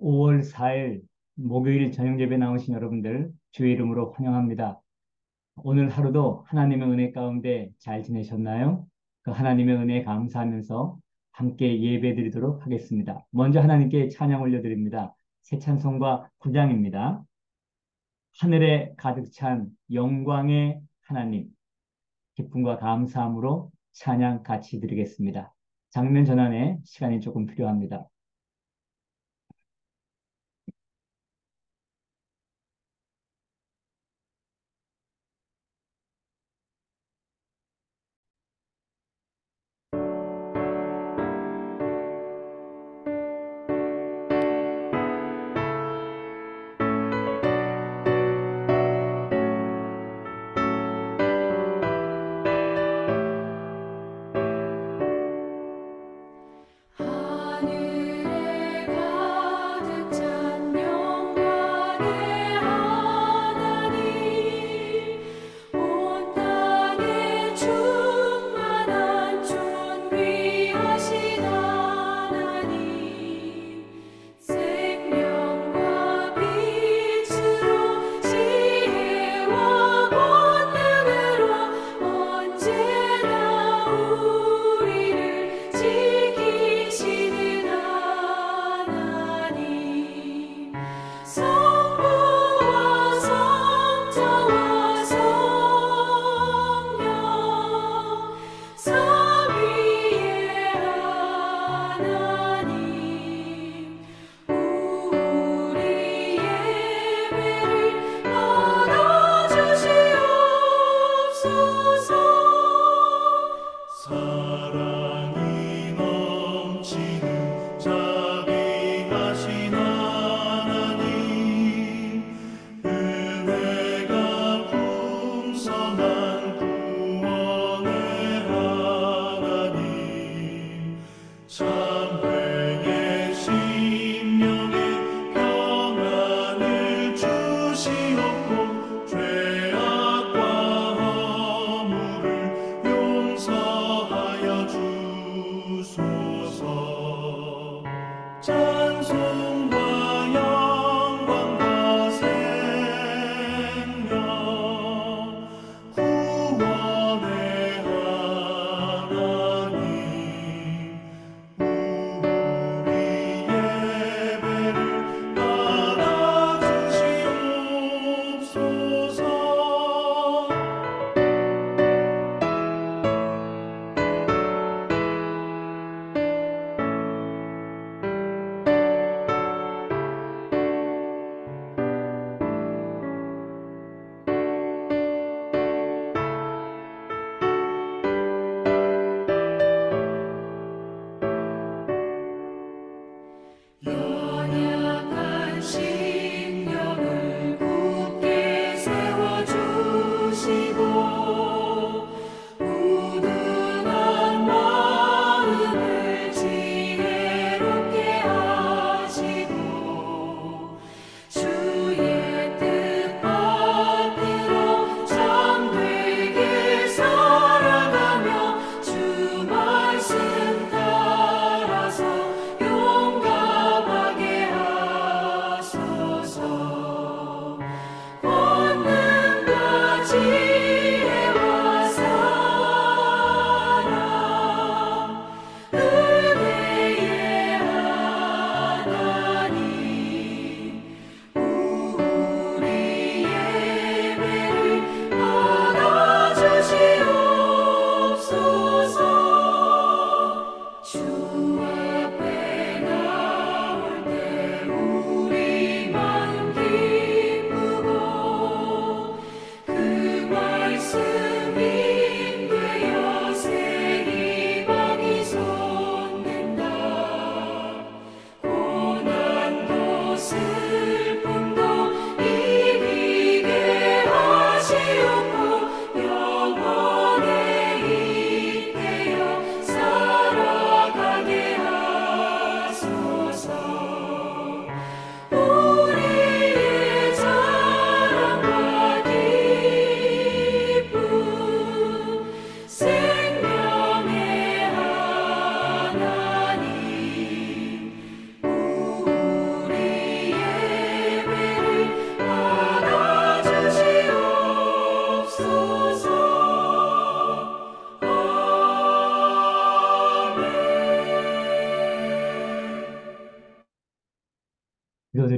5월 4일 목요일 저녁 예배 나오신 여러분들 주의 이름으로 환영합니다. 오늘 하루도 하나님의 은혜 가운데 잘 지내셨나요? 그 하나님의 은혜에 감사하면서 함께 예배 드리도록 하겠습니다. 먼저 하나님께 찬양 올려드립니다. 새 찬송가 9장입니다. 하늘에 가득 찬 영광의 하나님, 기쁨과 감사함으로 찬양 같이 드리겠습니다. 장면 전환에 시간이 조금 필요합니다. 하늘에 가득 찬 영광의 하나님, 온 땅에 충만한 존귀하신 하나님, 생명과 빛으로 지혜와 권능으로 언제나 우리를 지키시는 하나님, 성부와 성자와 성령 삼위의 하나님, 우리 예배를 받아주시옵소서. 사랑이 넘치는 자비하신 하나님, 은혜가 풍성한 구원의 하나님, 참회의 심령에 평안을 주시옵고 죄악과 허물을 용서하여 주소서. 찬송과 영광과 생명, 구원의 하나님, 우리 예배를 받아주시옵소서.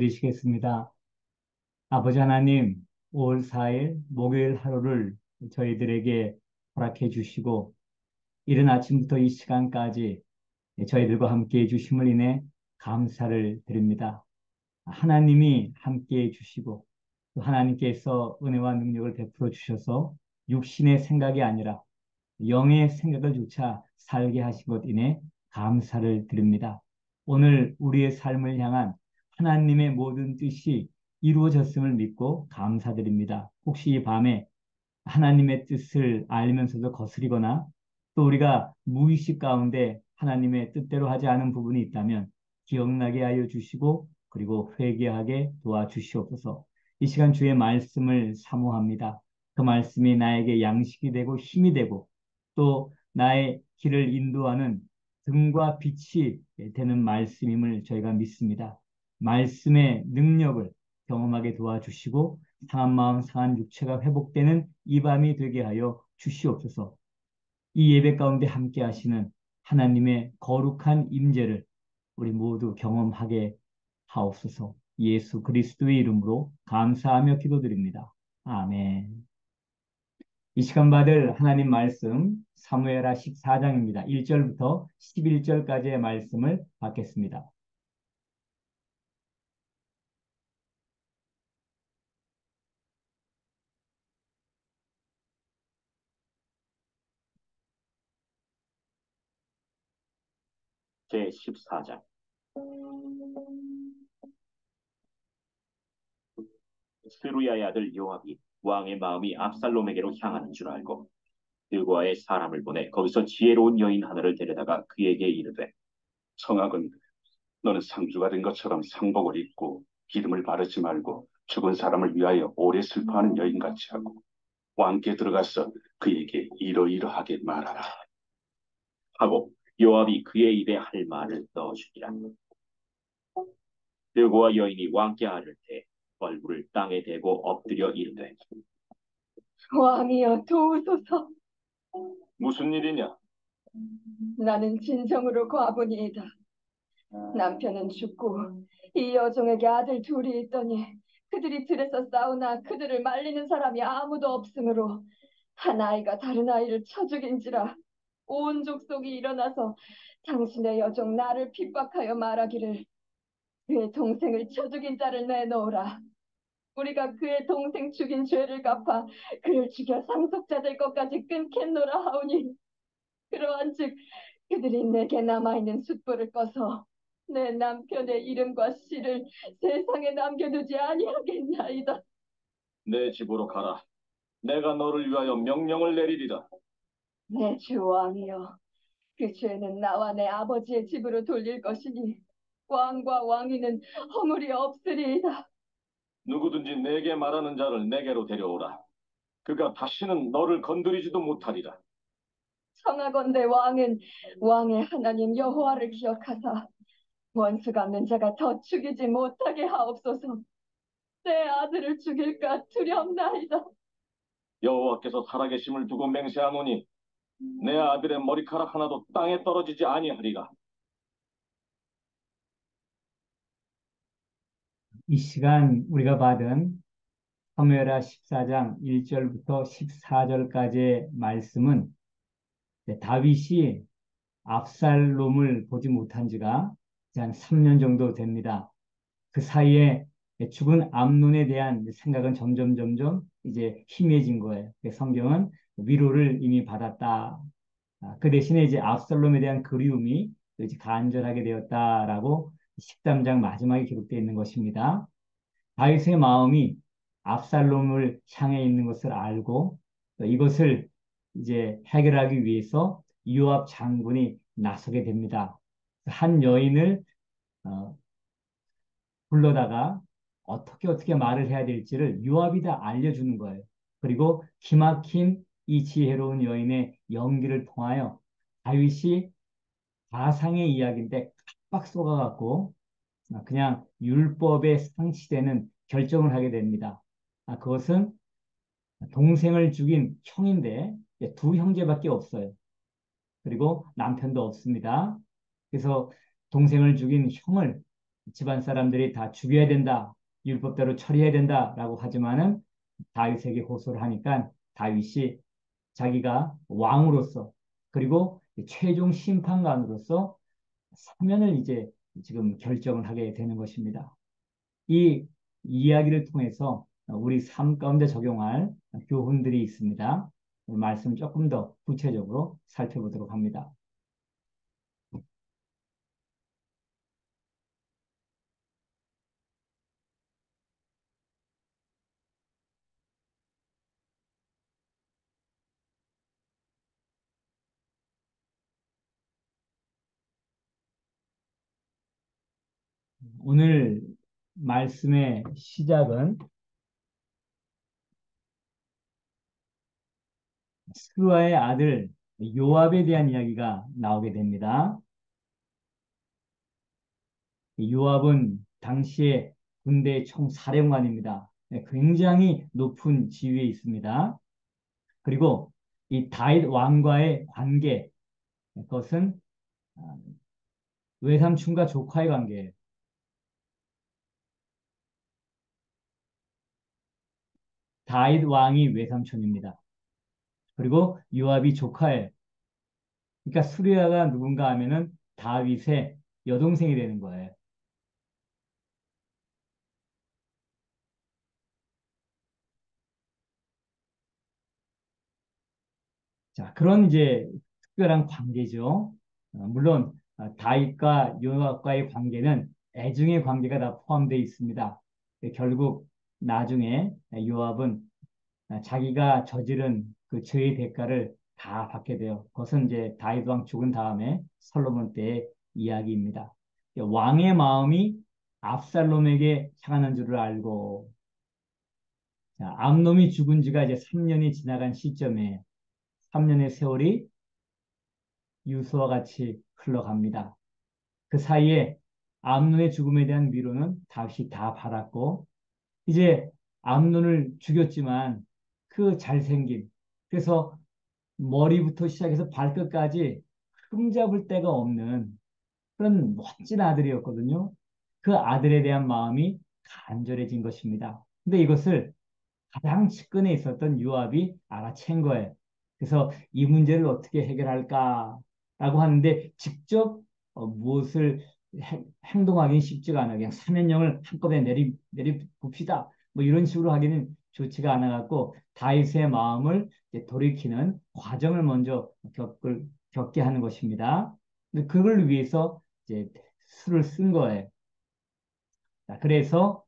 기도드리시겠습니다. 아버지 하나님, 5월 4일 목요일 하루를 저희들에게 허락해 주시고, 이른 아침부터 이 시간까지 저희들과 함께 해주심을 인해 감사를 드립니다. 하나님이 함께 해주시고, 또 하나님께서 은혜와 능력을 베풀어 주셔서 육신의 생각이 아니라 영의 생각을 조차 살게 하신 것 인해 감사를 드립니다. 오늘 우리의 삶을 향한 하나님의 모든 뜻이 이루어졌음을 믿고 감사드립니다. 혹시 이 밤에 하나님의 뜻을 알면서도 거스리거나 또 우리가 무의식 가운데 하나님의 뜻대로 하지 않은 부분이 있다면 기억나게 하여 주시고 그리고 회개하게 도와주시옵소서. 이 시간 주의 말씀을 사모합니다. 그 말씀이 나에게 양식이 되고 힘이 되고 또 나의 길을 인도하는 등과 빛이 되는 말씀임을 저희가 믿습니다. 말씀의 능력을 경험하게 도와주시고 상한 마음, 상한 육체가 회복되는 이 밤이 되게 하여 주시옵소서. 이 예배 가운데 함께 하시는 하나님의 거룩한 임재를 우리 모두 경험하게 하옵소서. 예수 그리스도의 이름으로 감사하며 기도드립니다. 아멘. 이 시간 받을 하나님 말씀 사무엘하 14장입니다. 1절부터 11절까지의 말씀을 받겠습니다. 제14장. 스루야의 아들 요압이 왕의 마음이 압살롬에게로 향하는 줄 알고 길고아에 사람을 보내 거기서 지혜로운 여인 하나를 데려다가 그에게 이르되, 청하건 너는 상주가 된 것처럼 상복을 입고 기름을 바르지 말고 죽은 사람을 위하여 오래 슬퍼하는 여인같이 하고 왕께 들어가서 그에게 이러이러하게 말하라 하고 요압이 그의 입에 할 말을 넣어주니라. 길고아 여인이 왕께 아를 때 얼굴을 땅에 대고 엎드려 이르되, 왕이여 도우소서. 무슨 일이냐? 나는 진정으로 과부니이다. 남편은 죽고 이 여종에게 아들 둘이 있더니 그들이 들에서 싸우나 그들을 말리는 사람이 아무도 없으므로 한 아이가 다른 아이를 쳐 죽인지라. 온 족속이 일어나서 당신의 여종 나를 핍박하여 말하기를 그의 동생을 쳐 죽인 자를 내놓으라. 우리가 그의 동생 죽인 죄를 갚아 그를 죽여 상속자 될 것까지 끊겠노라 하오니, 그러한즉 그들이 내게 남아있는 숫불을 꺼서 내 남편의 이름과 씨를 세상에 남겨두지 아니하겠나이다. 내 집으로 가라. 내가 너를 위하여 명령을 내리리라. 내 주 왕이여, 그 죄는 나와 내 아버지의 집으로 돌릴 것이니 왕과 왕위는 허물이 없으리이다. 누구든지 내게 말하는 자를 내게로 데려오라. 그가 다시는 너를 건드리지도 못하리라. 청하건대 왕은 왕의 하나님 여호와를 기억하사 원수 갚는 자가 더 죽이지 못하게 하옵소서. 내 아들을 죽일까 두렵나이다. 여호와께서 살아계심을 두고 맹세하노니 내 아들의 머리카락 하나도 땅에 떨어지지 아니하리라. 이 시간 우리가 받은 사무엘하 14장 1절부터 14절까지의 말씀은 다윗이 압살롬을 보지 못한 지가 이제 한 3년 정도 됩니다. 그 사이에 죽은 암논에 대한 생각은 점점 이제 희미해진 거예요. 성경은 위로를 이미 받았다. 그 대신에 이제 압살롬에 대한 그리움이 이제 간절하게 되었다라고 13장 마지막에 기록되어 있는 것입니다. 다윗의 마음이 압살롬을 향해 있는 것을 알고 또 이것을 이제 해결하기 위해서 요압 장군이 나서게 됩니다. 한 여인을 불러다가 어떻게 말을 해야 될지를 요압이 다 알려주는 거예요. 그리고 기막힌 이 지혜로운 여인의 연기를 통하여 다윗이 가상의 이야기인데 팍팍 쏘아갖고 그냥 율법에 상치되는 결정을 하게 됩니다. 그것은 동생을 죽인 형인데 두 형제밖에 없어요. 그리고 남편도 없습니다. 그래서 동생을 죽인 형을 집안 사람들이 다 죽여야 된다, 율법대로 처리해야 된다라고 하지만은 다윗에게 호소를 하니까 다윗이 자기가 왕으로서 그리고 최종 심판관으로서 사면을 이제 지금 결정을 하게 되는 것입니다. 이 이야기를 통해서 우리 삶 가운데 적용할 교훈들이 있습니다. 말씀 조금 더 구체적으로 살펴보도록 합니다. 오늘 말씀의 시작은 스루아의 아들 요압에 대한 이야기가 나오게 됩니다. 요압은 당시에 군대 총사령관입니다. 굉장히 높은 지위에 있습니다. 그리고 이 다윗 왕과의 관계, 그것은 외삼촌과 조카의 관계예요. 다윗 왕이 외삼촌입니다. 그리고 요압이 조카예요. 그러니까 수리아가 누군가 하면은 다윗의 여동생이 되는 거예요. 자, 그런 이제 특별한 관계죠. 물론 다윗과 요압과의 관계는 애증의 관계가 다 포함되어 있습니다. 결국 나중에 요압은 자기가 저지른 그 죄의 대가를 다 받게 돼요. 그것은 이제 다윗 왕 죽은 다음에 솔로몬 때의 이야기입니다. 왕의 마음이 압살롬에게 향하는 줄을 알고, 자, 암놈이 죽은 지가 이제 3년이 지나간 시점에 3년의 세월이 유수와 같이 흘러갑니다. 그 사이에 암논의 죽음에 대한 위로는 다윗이 다 받았고, 이제 암논을 죽였지만 그 잘생긴, 그래서 머리부터 시작해서 발끝까지 흠잡을 데가 없는 그런 멋진 아들이었거든요. 그 아들에 대한 마음이 간절해진 것입니다. 근데 이것을 가장 측근에 있었던 요압이 알아챈 거예요. 그래서 이 문제를 어떻게 해결할까라고 하는데 직접 무엇을 행동하기는 쉽지가 않아요. 그냥 사면령을 한꺼번에 내리봅시다. 뭐 이런 식으로 하기는 좋지가 않아갖고 다윗의 마음을 이제 돌이키는 과정을 먼저 겪게 하는 것입니다. 근데 그걸 위해서 이제 수를 쓴 거예요. 자, 그래서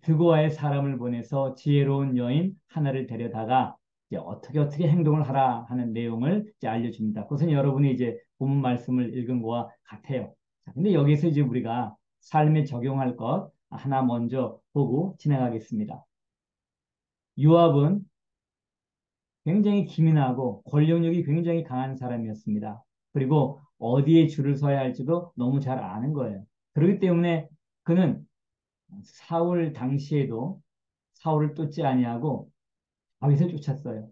드고아의 사람을 보내서 지혜로운 여인 하나를 데려다가 이제 어떻게 행동을 하라 하는 내용을 이제 알려줍니다. 그것은 여러분이 이제 본문 말씀을 읽은 거와 같아요. 자, 근데 여기서 이제 우리가 삶에 적용할 것 하나 먼저 보고 진행하겠습니다. 요압은 굉장히 기민하고 권력력이 굉장히 강한 사람이었습니다. 그리고 어디에 줄을 서야 할지도 너무 잘 아는 거예요. 그렇기 때문에 그는 사울 당시에도 사울을 쫓지 아니하고 다윗을 쫓았어요.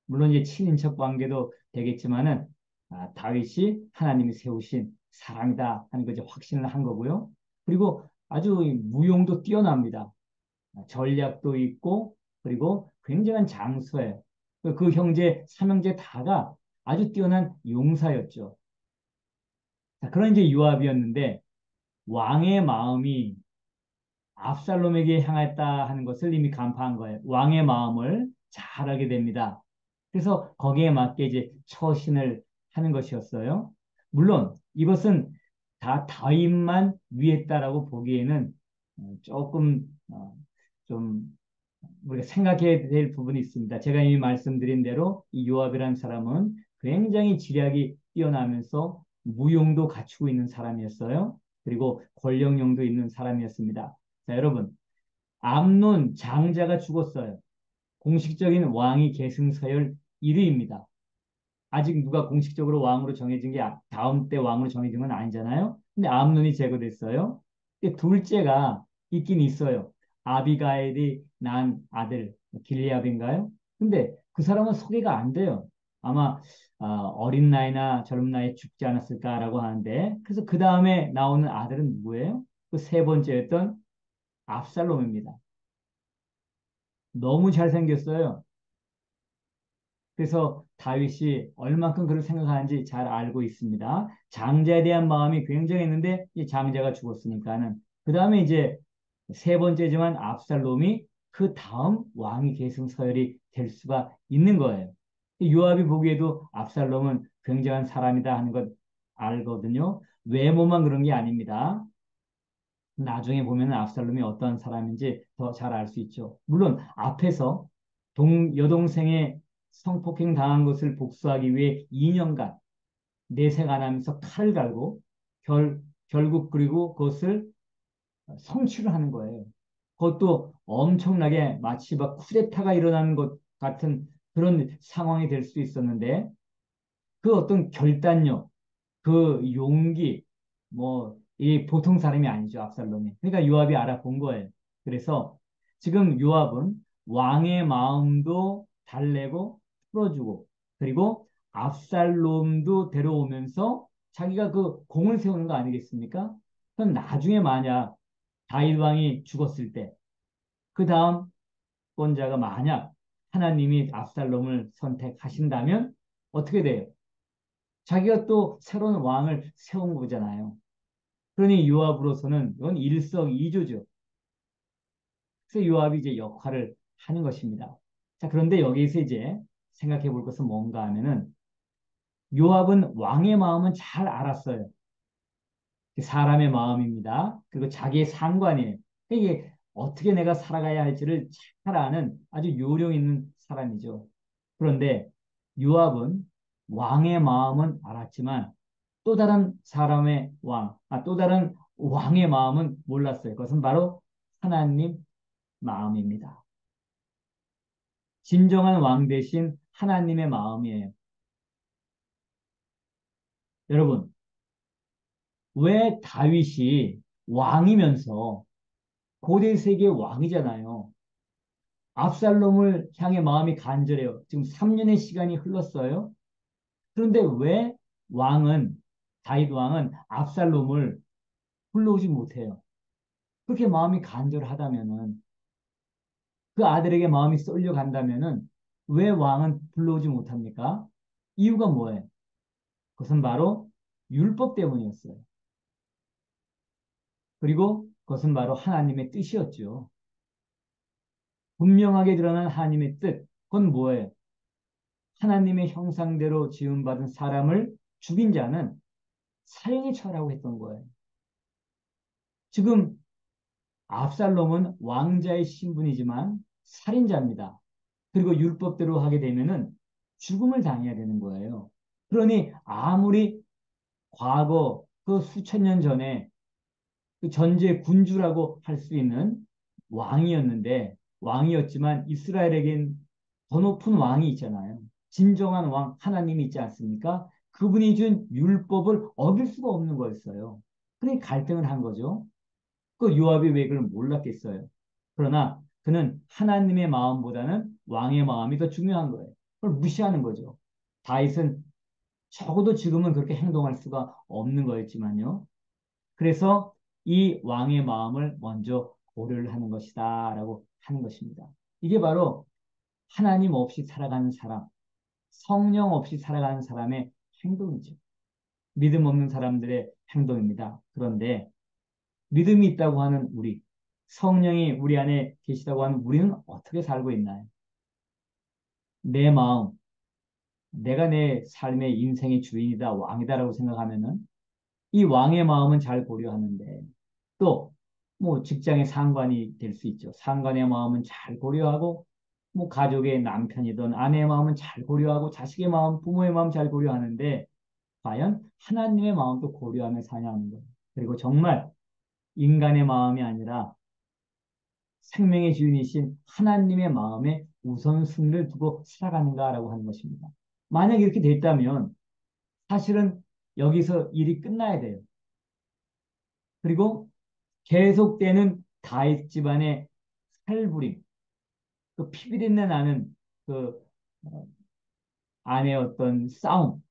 물론 이제 친인척 관계도 되겠지만은 다윗이 하나님이 세우신 사람이다 하는 거 이제 확신을 한 거고요. 그리고 아주 무용도 뛰어납니다. 전략도 있고 그리고 굉장한 장수예요. 그 형제 삼형제 다가 아주 뛰어난 용사였죠. 자, 그런 이제 요압이었는데 왕의 마음이 압살롬에게 향했다 하는 것을 이미 간파한 거예요. 왕의 마음을 잘 알게 됩니다. 그래서 거기에 맞게 이제 처신을 하는 것이었어요. 물론 이것은 다 다윗만 위했다라고 보기에는 조금 좀 우리가 생각해야 될 부분이 있습니다. 제가 이미 말씀드린 대로 이 요압이라는 사람은 굉장히 지략이 뛰어나면서 무용도 갖추고 있는 사람이었어요. 그리고 권력용도 있는 사람이었습니다. 자, 여러분, 암논 장자가 죽었어요. 공식적인 왕위 계승 서열 1위입니다. 아직 누가 공식적으로 왕으로 정해진 게 다음 때 왕으로 정해진 건 아니잖아요. 근데 암논이 제거됐어요. 근데 둘째가 있긴 있어요. 아비가일이 낳은 아들 길리압인가요? 근데 그 사람은 소개가 안 돼요. 아마 어린 나이나 젊은 나이에 죽지 않았을까라고 하는데 그래서 그 다음에 나오는 아들은 누구예요? 그 세 번째였던 압살롬입니다. 너무 잘생겼어요. 그래서 다윗이 얼만큼 그를 생각하는지 잘 알고 있습니다. 장자에 대한 마음이 굉장했는데 이 장자가 죽었으니까는 그 다음에 이제 세 번째지만 압살롬이 그 다음 왕위 계승 서열이 될 수가 있는 거예요. 요압이 보기에도 압살롬은 굉장한 사람이다 하는 것 알거든요. 외모만 그런 게 아닙니다. 나중에 보면 압살롬이 어떤 사람인지 더 잘 알 수 있죠. 물론 앞에서 여동생의 성폭행 당한 것을 복수하기 위해 2년간 내색 안 하면서 칼을 갈고 결국 그리고 그것을 성취를 하는 거예요. 그것도 엄청나게 마치 막 쿠데타가 일어나는 것 같은 그런 상황이 될 수 있었는데 그 어떤 결단력, 그 용기, 뭐, 이 보통 사람이 아니죠, 압살롬이. 그러니까 요압이 알아본 거예요. 그래서 지금 요압은 왕의 마음도 달래고 풀어주고, 그리고 압살롬도 데려오면서 자기가 그 공을 세우는 거 아니겠습니까? 그럼 나중에 만약 다윗 왕이 죽었을 때, 그 다음 권자가 만약 하나님이 압살롬을 선택하신다면 어떻게 돼요? 자기가 또 새로운 왕을 세운 거잖아요. 그러니 요압으로서는 이건 일석이조죠. 그래서 요압이 이제 역할을 하는 것입니다. 자, 그런데 여기서 이제 생각해 볼 것은 뭔가 하면은 요압은 왕의 마음은 잘 알았어요. 사람의 마음입니다. 그리고 자기의 상관이에요. 이게 어떻게 내가 살아가야 할지를 잘 아는 아주 요령 있는 사람이죠. 그런데 요압은 왕의 마음은 알았지만 또 다른 사람의 또 다른 왕의 마음은 몰랐어요. 그것은 바로 하나님 마음입니다. 진정한 왕 대신 하나님의 마음이에요. 여러분, 왜 다윗이 왕이면서 고대 세계 왕이잖아요. 압살롬을 향해 마음이 간절해요. 지금 3년의 시간이 흘렀어요. 그런데 왜 왕은, 다윗 왕은 압살롬을 불러오지 못해요? 그렇게 마음이 간절하다면은, 그 아들에게 마음이 쏠려 간다면은, 왜 왕은 불러오지 못합니까? 이유가 뭐예요? 그것은 바로 율법 때문이었어요. 그리고 그것은 바로 하나님의 뜻이었죠. 분명하게 드러난 하나님의 뜻. 그건 뭐예요? 하나님의 형상대로 지음받은 사람을 죽인 자는 살인이 처하라고 했던 거예요. 지금 압살롬은 왕자의 신분이지만 살인자입니다. 그리고 율법대로 하게 되면은 죽음을 당해야 되는 거예요. 그러니 아무리 과거 그 수천 년 전에 그 전제 군주라고 할 수 있는 왕이었지만 이스라엘에겐 더 높은 왕이 있잖아요. 진정한 왕 하나님이 있지 않습니까? 그분이 준 율법을 어길 수가 없는 거였어요. 그러니 갈등을 한 거죠. 그 요압이 왜 그걸 몰랐겠어요. 그러나 그는 하나님의 마음보다는 왕의 마음이 더 중요한 거예요. 그걸 무시하는 거죠. 다윗은 적어도 지금은 그렇게 행동할 수가 없는 거였지만요. 그래서 이 왕의 마음을 먼저 고려를 하는 것이다라고 하는 것입니다. 이게 바로 하나님 없이 살아가는 사람, 성령 없이 살아가는 사람의 행동이죠. 믿음 없는 사람들의 행동입니다. 그런데 믿음이 있다고 하는 우리, 성령이 우리 안에 계시다고 하는 우리는 어떻게 살고 있나요? 내 마음, 내가 내 삶의 인생의 주인이다, 왕이다라고 생각하면은 이 왕의 마음은 잘 고려하는데 또 뭐 직장의 상관이 될 수 있죠. 상관의 마음은 잘 고려하고 뭐 가족의 남편이든 아내의 마음은 잘 고려하고 자식의 마음, 부모의 마음 잘 고려하는데 과연 하나님의 마음도 고려하며 사냐는 거예요. 그리고 정말 인간의 마음이 아니라 생명의 주인이신 하나님의 마음에 우선순위를 두고 살아가는가라고 하는 것입니다. 만약 이렇게 됐다면 사실은 여기서 일이 끝나야 돼요. 그리고 계속되는 다윗 집안의 살부림, 그 피비린내 나는 그 어, 아내의 어떤 싸움,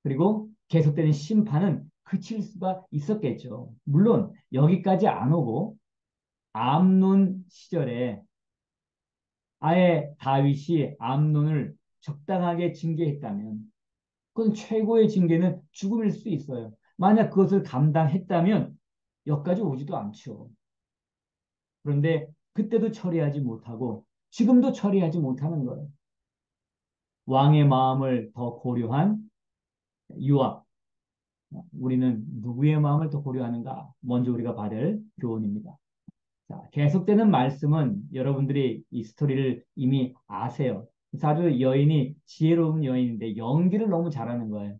그리고 계속되는 심판은 그칠 수가 있었겠죠. 물론 여기까지 안 오고 암논 시절에 아예 다윗이 암논을 적당하게 징계했다면 그건 최고의 징계는 죽음일 수 있어요. 만약 그것을 감당했다면 여기까지 오지도 않죠. 그런데 그때도 처리하지 못하고 지금도 처리하지 못하는 거예요. 왕의 마음을 더 고려한 요압. 우리는 누구의 마음을 더 고려하는가? 먼저 우리가 받을 교훈입니다. 자, 계속되는 말씀은 여러분들이 이 스토리를 이미 아세요. 그래서 아주 여인이 지혜로운 여인인데 연기를 너무 잘하는 거예요.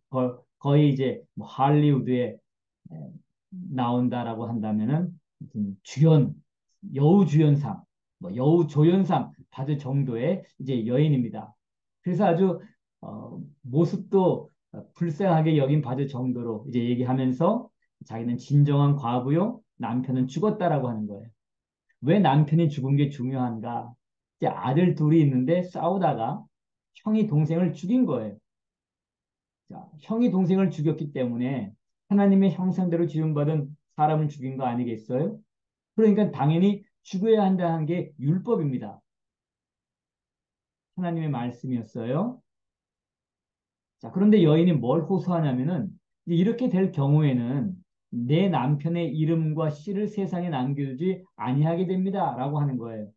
거의 이제 뭐 할리우드에 에, 나온다라고 한다면은 무슨 주연, 여우 주연상, 뭐 여우 조연상 받을 정도의 이제 여인입니다. 그래서 아주 모습도 불쌍하게 여긴 받을 정도로 이제 얘기하면서 자기는 진정한 과부요, 남편은 죽었다라고 하는 거예요. 왜 남편이 죽은 게 중요한가? 이제 아들 둘이 있는데 싸우다가 형이 동생을 죽인 거예요. 자, 형이 동생을 죽였기 때문에 하나님의 형상대로 지음받은 사람을 죽인 거 아니겠어요? 그러니까 당연히 죽어야 한다는 게 율법입니다. 하나님의 말씀이었어요. 자, 그런데 여인이 뭘 호소하냐면은 이렇게 될 경우에는 내 남편의 이름과 씨를 세상에 남겨두지 아니하게 됩니다라고 하는 거예요.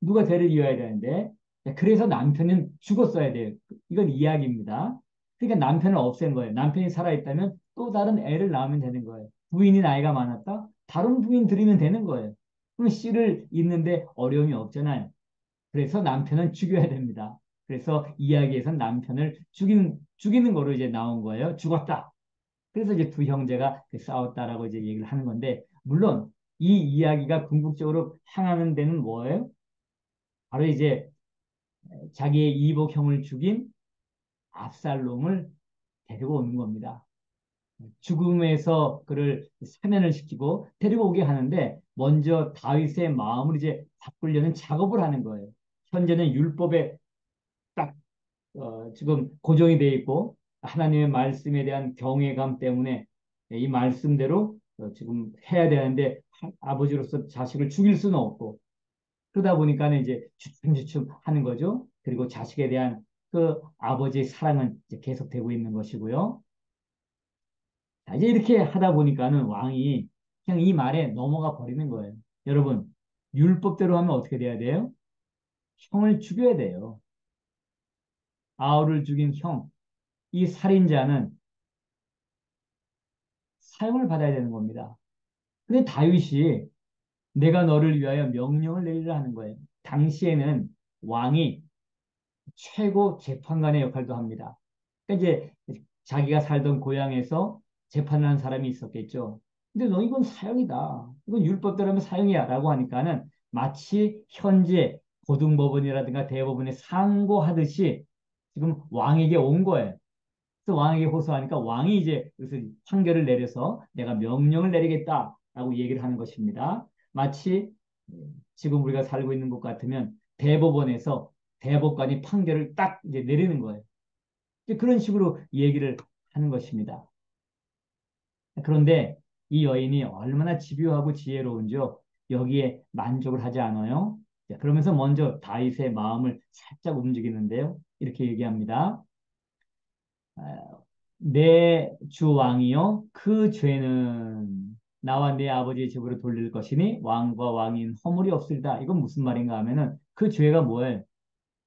누가 대를 이어야 되는데 그래서 남편은 죽었어야 돼요. 이건 이야기입니다. 그러니까 남편을 없앤 거예요. 남편이 살아있다면 또 다른 애를 낳으면 되는 거예요. 부인이 나이가 많았다? 다른 부인 들이면 되는 거예요. 그럼 씨를 잇는데 어려움이 없잖아요. 그래서 남편은 죽여야 됩니다. 그래서 이야기에서는 남편을 죽이는 거로 이제 나온 거예요. 죽었다. 그래서 이제 두 형제가 싸웠다라고 이제 얘기를 하는 건데, 물론 이 이야기가 궁극적으로 향하는 데는 뭐예요? 바로 이제 자기의 이복형을 죽인 압살롬을 데리고 오는 겁니다. 죽음에서 그를 사면을 시키고 데리고 오게 하는데 먼저 다윗의 마음을 이제 바꾸려는 작업을 하는 거예요. 현재는 율법에 딱 지금 고정이 되어 있고 하나님의 말씀에 대한 경외감 때문에 이 말씀대로 지금 해야 되는데 아버지로서 자식을 죽일 수는 없고 그러다 보니까는 이제 주춤주춤 하는 거죠. 그리고 자식에 대한 그 아버지의 사랑은 이제 계속되고 있는 것이고요. 자, 이제 이렇게 하다 보니까는 왕이 그냥 이 말에 넘어가 버리는 거예요. 여러분, 율법대로 하면 어떻게 돼야 돼요? 형을 죽여야 돼요. 아우를 죽인 형, 이 살인자는 사형을 받아야 되는 겁니다. 근데 다윗이 내가 너를 위하여 명령을 내리라 하는 거예요. 당시에는 왕이 최고 재판관의 역할도 합니다. 그러니까 이제 자기가 살던 고향에서 재판을 한 사람이 있었겠죠. 근데 너 이건 사형이다. 이건 율법대로 하면 사형이야. 라고 하니까는 마치 현재 고등법원이라든가 대법원에 상고하듯이 지금 왕에게 온 거예요. 그래서 왕에게 호소하니까 왕이 이제 그래서 판결을 내려서 내가 명령을 내리겠다라고 얘기를 하는 것입니다. 마치 지금 우리가 살고 있는 것 같으면 대법원에서 대법관이 판결을 딱 이제 내리는 거예요. 이제 그런 식으로 얘기를 하는 것입니다. 그런데 이 여인이 얼마나 집요하고 지혜로운지요. 여기에 만족을 하지 않아요. 그러면서 먼저 다윗의 마음을 살짝 움직이는데요. 이렇게 얘기합니다. 내 주 왕이요 그 죄는 나와 내 아버지의 집으로 돌릴 것이니 왕과 왕인 허물이 없으리다. 이건 무슨 말인가 하면은 그 죄가 뭐예요?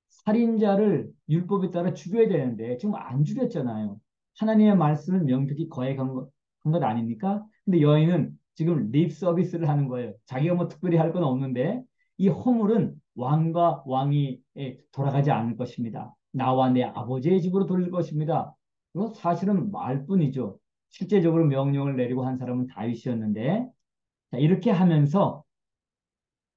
살인자를 율법에 따라 죽여야 되는데 지금 안 죽였잖아요. 하나님의 말씀을 명백히 거역한 것 아닙니까? 근데 여인은 지금 립 서비스를 하는 거예요. 자기가 뭐 특별히 할 건 없는데 이 허물은 왕과 왕이 돌아가지 않을 것입니다. 나와 내 아버지의 집으로 돌릴 것입니다. 이건 사실은 말뿐이죠. 실제적으로 명령을 내리고 한 사람은 다윗이었는데 자, 이렇게 하면서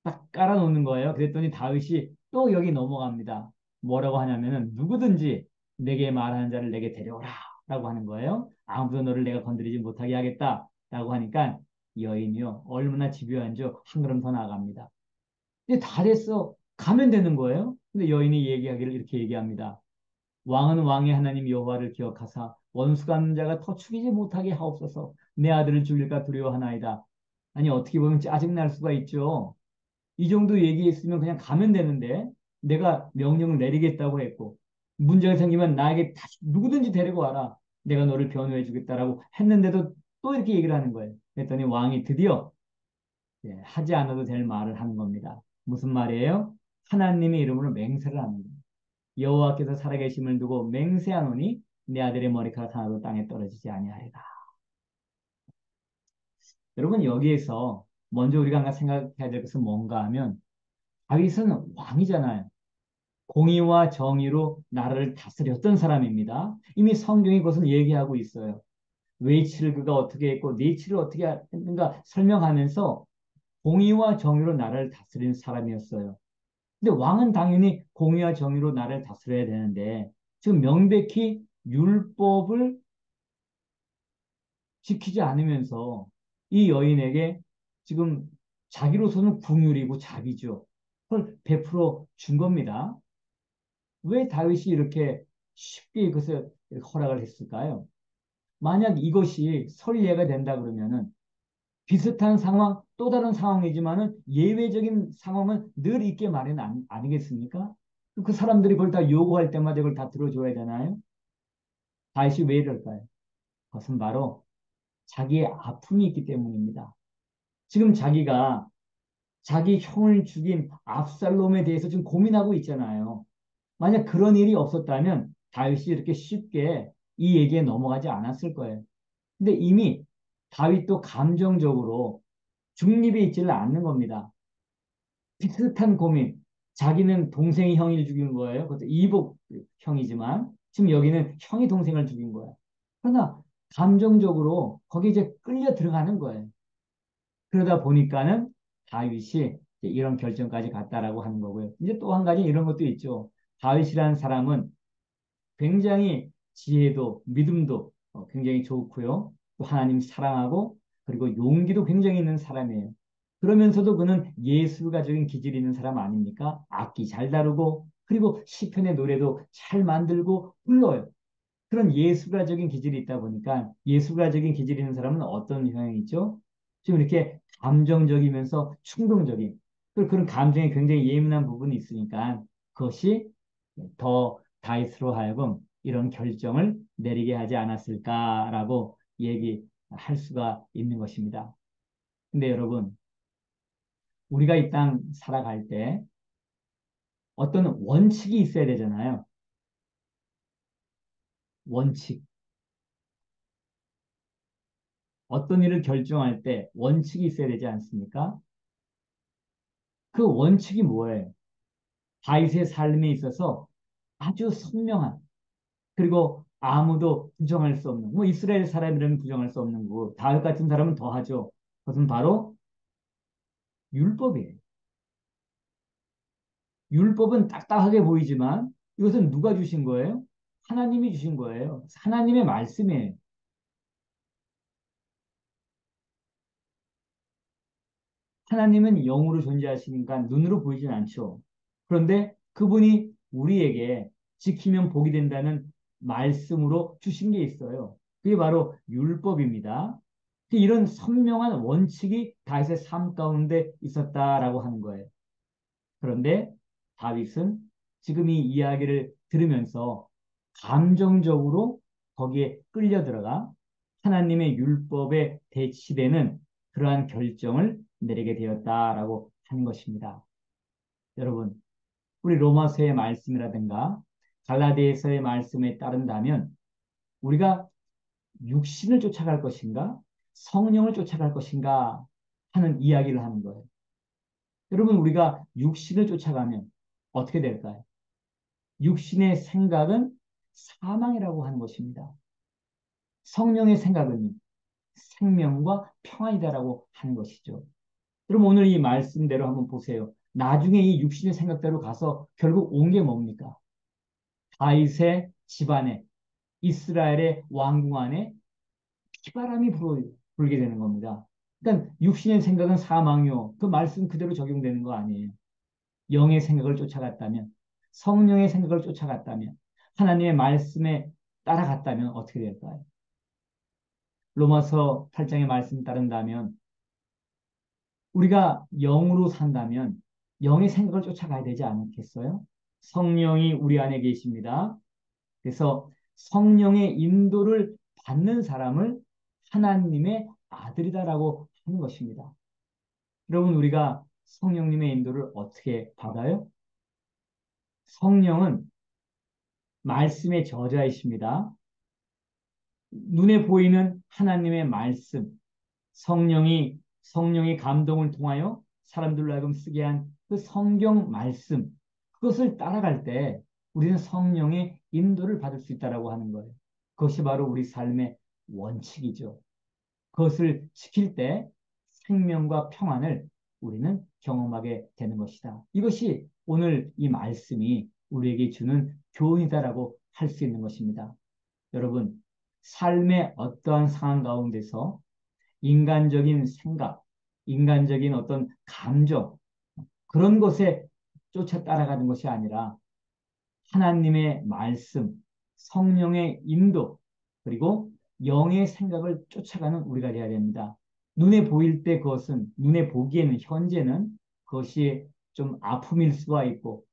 딱 깔아놓는 거예요. 그랬더니 다윗이 또 여기 넘어갑니다. 뭐라고 하냐면은 누구든지 내게 말하는 자를 내게 데려오라 라고 하는 거예요. 아무도 너를 내가 건드리지 못하게 하겠다 라고 하니까 여인이요 얼마나 집요한지 한 걸음 더 나아갑니다. 근데 다 됐어. 가면 되는 거예요. 근데 여인이 얘기하기를 이렇게 얘기합니다. 왕은 왕의 하나님 여호와를 기억하사 원수 갚는 자가 더 죽이지 못하게 하옵소서. 내 아들을 죽일까 두려워하나이다. 아니 어떻게 보면 짜증날 수가 있죠. 이 정도 얘기했으면 그냥 가면 되는데 내가 명령을 내리겠다고 했고 문제가 생기면 나에게 다시 누구든지 데리고 와라. 내가 너를 변호해 주겠다라고 했는데도 또 이렇게 얘기를 하는 거예요. 그랬더니 왕이 드디어 하지 않아도 될 말을 하는 겁니다. 무슨 말이에요? 하나님의 이름으로 맹세를 합니다. 여호와께서 살아계심을 두고 맹세하노니 내 아들의 머리카락 하나도 땅에 떨어지지 아니하리라. 여러분 여기에서 먼저 우리가 항상 생각해야 될 것은 뭔가 하면 다윗은 왕이잖아요. 공의와 정의로 나라를 다스렸던 사람입니다. 이미 성경이 그것은 얘기하고 있어요. 웨이치를 그가 어떻게 했고 네이치를 어떻게 했는가 설명하면서 공의와 정의로 나라를 다스리는 사람이었어요. 근데 왕은 당연히 공의와 정의로 나라를 다스려야 되는데 지금 명백히 율법을 지키지 않으면서 이 여인에게 지금 자기로서는 궁율이고 자비죠. 그걸 베풀어 준 겁니다. 왜 다윗이 이렇게 쉽게 이것을 허락을 했을까요? 만약 이것이 선례가 된다 그러면은 비슷한 상황, 또 다른 상황이지만은 예외적인 상황은 늘 있게 마련 아니겠습니까? 그 사람들이 그걸 다 요구할 때마다 이걸 다 들어줘야 되나요? 다윗이 왜 이럴까요? 그것은 바로 자기의 아픔이 있기 때문입니다. 지금 자기가 자기 형을 죽인 압살롬에 대해서 지금 고민하고 있잖아요. 만약 그런 일이 없었다면 다윗이 이렇게 쉽게 이 얘기에 넘어가지 않았을 거예요. 근데 이미 다윗도 감정적으로 중립에 있지를 않는 겁니다. 비슷한 고민. 자기는 동생이 형을 죽인 거예요. 그것도 이복 형이지만 지금 여기는 형이 동생을 죽인 거야. 그러나 감정적으로 거기 이제 끌려 들어가는 거예요. 그러다 보니까는 다윗이 이런 결정까지 갔다라고 하는 거고요. 이제 또 한 가지 이런 것도 있죠. 다윗이라는 사람은 굉장히 지혜도 믿음도 굉장히 좋고요. 또 하나님 사랑하고 그리고 용기도 굉장히 있는 사람이에요. 그러면서도 그는 예술가적인 기질이 있는 사람 아닙니까? 악기 잘 다루고 그리고 시편의 노래도 잘 만들고 불러요. 그런 예술가적인 기질이 있다 보니까 예술가적인 기질이 있는 사람은 어떤 경향이 있죠? 좀 이렇게 감정적이면서 충동적인 그런 감정에 굉장히 예민한 부분이 있으니까 그것이 더 다윗으로 하여금 이런 결정을 내리게 하지 않았을까라고 얘기할 수가 있는 것입니다. 근데 여러분, 우리가 이 땅 살아갈 때 어떤 원칙이 있어야 되잖아요. 원칙. 어떤 일을 결정할 때 원칙이 있어야 되지 않습니까? 그 원칙이 뭐예요? 다윗의 삶에 있어서 아주 선명한 그리고 아무도 부정할 수 없는 뭐 이스라엘 사람이라면 부정할 수 없는 거 다윗 같은 사람은 더 하죠. 그것은 바로 율법이에요. 율법은 딱딱하게 보이지만 이것은 누가 주신 거예요? 하나님이 주신 거예요. 하나님의 말씀이에요. 하나님은 영으로 존재하시니까 눈으로 보이진 않죠. 그런데 그분이 우리에게 지키면 복이 된다는 말씀으로 주신 게 있어요. 그게 바로 율법입니다. 이런 선명한 원칙이 다윗의 삶 가운데 있었다라고 하는 거예요. 그런데 다윗은 지금 이 이야기를 들으면서 감정적으로 거기에 끌려 들어가 하나님의 율법에 대치되는 그러한 결정을 내리게 되었다라고 하는 것입니다. 여러분, 우리 로마서의 말씀이라든가 갈라디아서의 말씀에 따른다면 우리가 육신을 쫓아갈 것인가 성령을 쫓아갈 것인가 하는 이야기를 하는 거예요. 여러분, 우리가 육신을 쫓아가면 어떻게 될까요? 육신의 생각은 사망이라고 하는 것입니다. 성령의 생각은 생명과 평안이다라고 하는 것이죠. 여러분 오늘 이 말씀대로 한번 보세요. 나중에 이 육신의 생각대로 가서 결국 온 게 뭡니까? 다윗의 집안에 이스라엘의 왕궁 안에 피바람이 불게 되는 겁니다. 그러니까 육신의 생각은 사망이요. 그 말씀 그대로 적용되는 거 아니에요. 영의 생각을 쫓아갔다면 성령의 생각을 쫓아갔다면 하나님의 말씀에 따라갔다면 어떻게 될까요? 로마서 8장의 말씀 따른다면 우리가 영으로 산다면 영의 생각을 쫓아가야 되지 않겠어요? 성령이 우리 안에 계십니다. 그래서 성령의 인도를 받는 사람을 하나님의 아들이다라고 하는 것입니다. 여러분, 우리가 성령님의 인도를 어떻게 받아요? 성령은 말씀의 저자이십니다. 눈에 보이는 하나님의 말씀, 성령이 감동을 통하여 사람들로 하여금 쓰게 한 그 성경 말씀, 그것을 따라갈 때 우리는 성령의 인도를 받을 수 있다라고 하는 거예요. 그것이 바로 우리 삶의 원칙이죠. 그것을 지킬 때 생명과 평안을 우리는 경험하게 되는 것이다. 이것이 오늘 이 말씀이 우리에게 주는 교훈이다라고 할 수 있는 것입니다. 여러분, 삶의 어떠한 상황 가운데서 인간적인 생각, 인간적인 어떤 감정, 그런 것에 쫓아 따라가는 것이 아니라 하나님의 말씀, 성령의 인도, 그리고 영의 생각을 쫓아가는 우리가 되어야 됩니다. 눈에 보일 때 그것은, 눈에 보기에는, 현재는 그것이 좀 아픔일 수가 있고,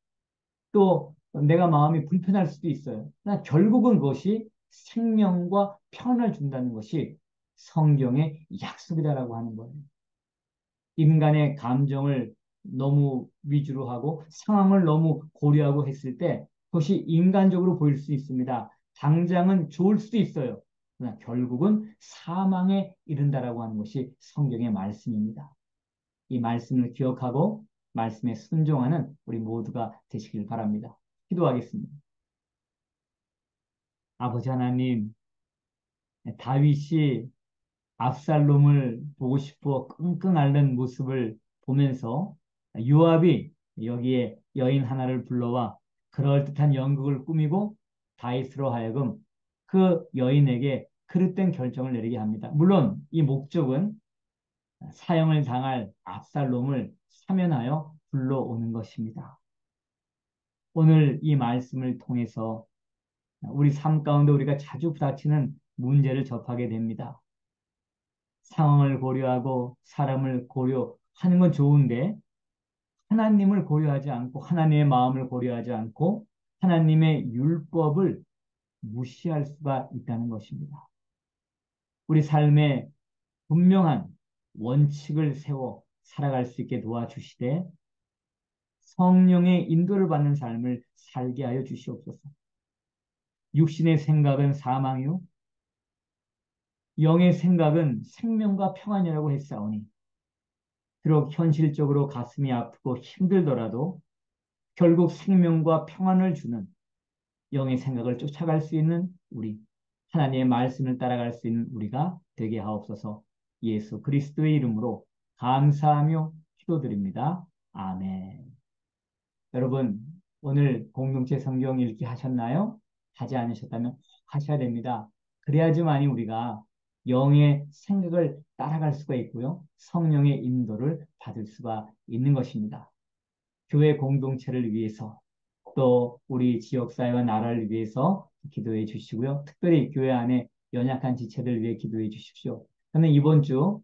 또 내가 마음이 불편할 수도 있어요. 그러나 결국은 그것이 생명과 편을 준다는 것이 성경의 약속이다라고 하는 거예요. 인간의 감정을 너무 위주로 하고 상황을 너무 고려하고 했을 때 그것이 인간적으로 보일 수 있습니다. 당장은 좋을 수도 있어요. 그러나 결국은 사망에 이른다라고 하는 것이 성경의 말씀입니다. 이 말씀을 기억하고 말씀에 순종하는 우리 모두가 되시길 바랍니다. 기도하겠습니다. 아버지 하나님, 다윗이 압살롬을 보고 싶어 끙끙 앓는 모습을 보면서 요압이 여기에 여인 하나를 불러와 그럴듯한 연극을 꾸미고 다윗으로 하여금 그 여인에게 그릇된 결정을 내리게 합니다. 물론 이 목적은 사형을 당할 압살롬을 사면하여 불러오는 것입니다. 오늘 이 말씀을 통해서 우리 삶 가운데 우리가 자주 부닥치는 문제를 접하게 됩니다. 상황을 고려하고 사람을 고려하는 건 좋은데 하나님을 고려하지 않고 하나님의 마음을 고려하지 않고 하나님의 율법을 무시할 수가 있다는 것입니다. 우리 삶에 분명한 원칙을 세워 살아갈 수 있게 도와주시되 성령의 인도를 받는 삶을 살게 하여 주시옵소서. 육신의 생각은 사망이요 영의 생각은 생명과 평안이라고 했사오니 비록 현실적으로 가슴이 아프고 힘들더라도 결국 생명과 평안을 주는 영의 생각을 쫓아갈 수 있는 우리, 하나님의 말씀을 따라갈 수 있는 우리가 되게 하옵소서. 예수 그리스도의 이름으로 감사하며 기도드립니다. 아멘. 여러분, 오늘 공동체 성경 읽기 하셨나요? 하지 않으셨다면 꼭 하셔야 됩니다. 그래야지만이 우리가 영의 생각을 따라갈 수가 있고요. 성령의 인도를 받을 수가 있는 것입니다. 교회 공동체를 위해서 또 우리 지역사회와 나라를 위해서 기도해 주시고요. 특별히 교회 안에 연약한 지체들 위해 기도해 주십시오. 저는 이번 주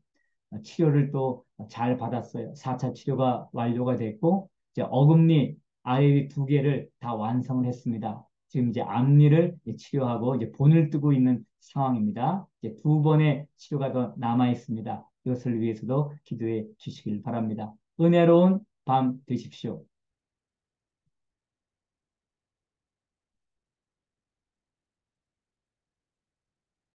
치료를 또 잘 받았어요. 4차 치료가 완료가 됐고 이제 어금니 아이비 2개를 다 완성을 했습니다. 지금 이제 앞니를 치료하고 이제 본을 뜨고 있는 상황입니다. 이제 2번의 치료가 더 남아 있습니다. 이것을 위해서도 기도해 주시길 바랍니다. 은혜로운 밤 되십시오.